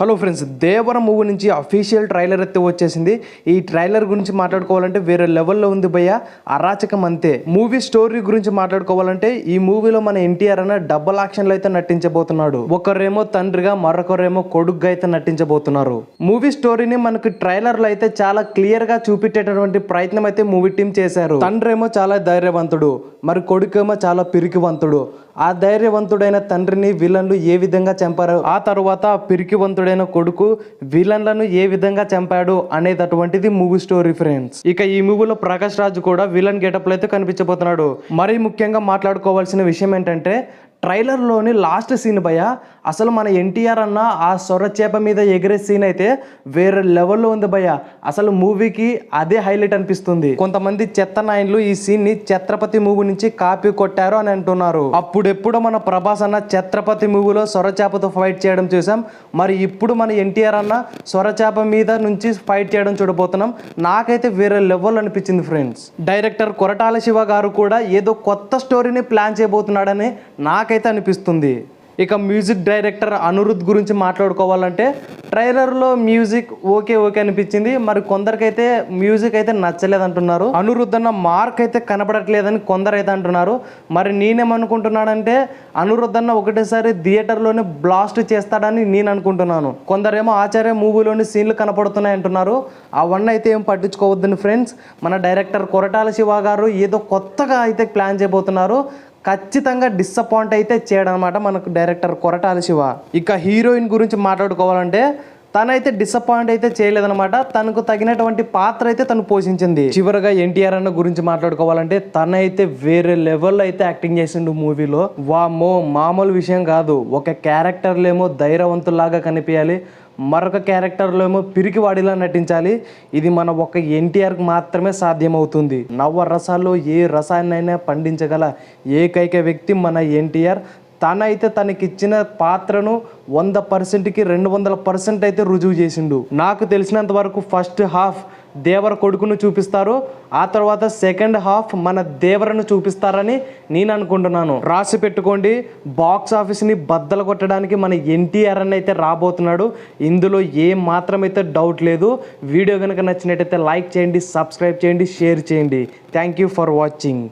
Hello friends, దేవర movie నుంచి official trailer అయితే వచ్చేసింది. ఈ ట్రైలర్ గురించి మాట్లాడుకోవాలంటే వేరే లెవెల్లో ఉంది భయ్య, అరాచకం అంతే. మూవీ స్టోరీ గురించి మాట్లాడుకోవాలంటే ఈ మూవీలో మన ఎన్టీఆర్ అన్న డబుల్ యాక్షన్లో అయితే నటించబోతున్నాడు. ఒకరేమో తండ్రిగా, మరొకరేమో కొడుకుగా అయితే నటించబోతున్నారు. మూవీ స్టోరీని మనకి ట్రైలర్లో అయితే చాలా క్లియర్ గా చూపించేటటువంటి ప్రయత్నం అయితే మూవీ టీం చేశారు. తండ్రి ఏమో చాలా ధైర్యవంతుడు, మరి కొడుకేమో చాలా పిరికివంతుడు. ఆ ధైర్యవంతుడైన తండ్రిని విలన్లు ఏ విధంగా చంపారు, ఆ తర్వాత పిరికివంతుడైన కొడుకు విలన్లను ఏ విధంగా చంపాడు అనేటటువంటిది మూవీ స్టోరీ ఫ్రెండ్స్. ఇక ఈ మూవీలో ప్రకాష్ రాజ్ కూడా విలన్ గెటప్ లో అయితే కనిపించబోతున్నాడు. మరీ ముఖ్యంగా మాట్లాడుకోవాల్సిన విషయం ఏంటంటే ట్రైలర్లోని లాస్ట్ సీన్ భయ, అసలు మన ఎన్టీఆర్ అన్న ఆ సొరచేప మీద ఎగిరే సీన్ అయితే వేరే లెవెల్లో ఉంది భయ. అసలు మూవీకి అదే హైలైట్ అనిపిస్తుంది. కొంతమంది చెత్త నాయన్లు ఈ సీన్ ని ఛత్రపతి మూవీ నుంచి కాపీ కొట్టారు అని అంటున్నారు. అప్పుడెప్పుడు మన ప్రభాస్ అన్న ఛత్రపతి మూవీలో సొరచేపతో ఫైట్ చేయడం చూసాం, మరి ఇప్పుడు మన ఎన్టీఆర్ అన్న సొరచేప మీద నుంచి ఫైట్ చేయడం చూడబోతున్నాం. నాకైతే వేరే లెవెల్ అనిపించింది ఫ్రెండ్స్. డైరెక్టర్ కొరటాల శివ గారు కూడా ఏదో కొత్త స్టోరీని ప్లాన్ చేయబోతున్నాడని నాకైతే అనిపిస్తుంది. ఇక మ్యూజిక్ డైరెక్టర్ అనిరుద్ గురించి మాట్లాడుకోవాలంటే ట్రైలర్లో మ్యూజిక్ ఓకే అనిపించింది, మరి కొందరికైతే మ్యూజిక్ అయితే నచ్చలేదు అంటున్నారు. అనిరుద్ అన్న మార్క్ అయితే కనపడట్లేదని కొందరైతే అంటున్నారు. మరి నేనేమనుకుంటున్నానంటే అనిరుద్ అన్న ఒకటేసారి థియేటర్లోనే బ్లాస్ట్ చేస్తాడని నేను అనుకుంటున్నాను. కొందరేమో ఆచార్య మూవీలోని సీన్లు కనపడుతున్నాయి అంటున్నారు. అవన్నీ అయితే ఏం పట్టించుకోవద్దని ఫ్రెండ్స్. మన డైరెక్టర్ కొరటాల శివ గారు ఏదో కొత్తగా అయితే ప్లాన్ చేయబోతున్నారు. ఖచ్చితంగా డిసప్పాయింట్ అయితే చేయడం అనమాట మనకు డైరెక్టర్ కొరటాల శివ. ఇక హీరోయిన్ గురించి మాట్లాడుకోవాలంటే తనైతే డిసప్పాయింట్ అయితే చేయలేదన్నమాట. తనకు తగినటువంటి పాత్ర అయితే తను పోషించింది. చివరగా ఎన్టీఆర్ అన్న గురించి మాట్లాడుకోవాలంటే తనైతే వేరే లెవెల్లో అయితే యాక్టింగ్ చేసిండు మూవీలో. వామ్మో, మామూలు విషయం కాదు. ఒక క్యారెక్టర్లో ఏమో ధైర్యవంతులాగా కనిపించాలి, మరొక క్యారెక్టర్లో ఏమో పిరికివాడిలా నటించాలి. ఇది మన ఒక ఎన్టీఆర్కి మాత్రమే సాధ్యమవుతుంది. నవ రసాల్లో ఏ రసాయనైనా పండించగల ఏకైక వ్యక్తి మన ఎన్టీఆర్. తనైతే తనకిచ్చిన పాత్రను 100%కి 200% అయితే రుజువు చేసిండు. నాకు తెలిసినంత వరకు ఫస్ట్ హాఫ్ దేవర కొడుకును చూపిస్తారు, ఆ తర్వాత సెకండ్ హాఫ్ మన దేవరను చూపిస్తారని నేను అనుకుంటున్నాను. రాసి పెట్టుకోండి, బాక్స్ ఆఫీస్ని బద్దలు కొట్టడానికి మన ఎన్టీఆర్ అని అయితే రాబోతున్నాడు. ఇందులో ఏ మాత్రం అయితే డౌట్ లేదు. వీడియో కనుక నచ్చినట్టయితే లైక్ చేయండి, సబ్స్క్రైబ్ చేయండి, షేర్ చేయండి. Thank you for watching.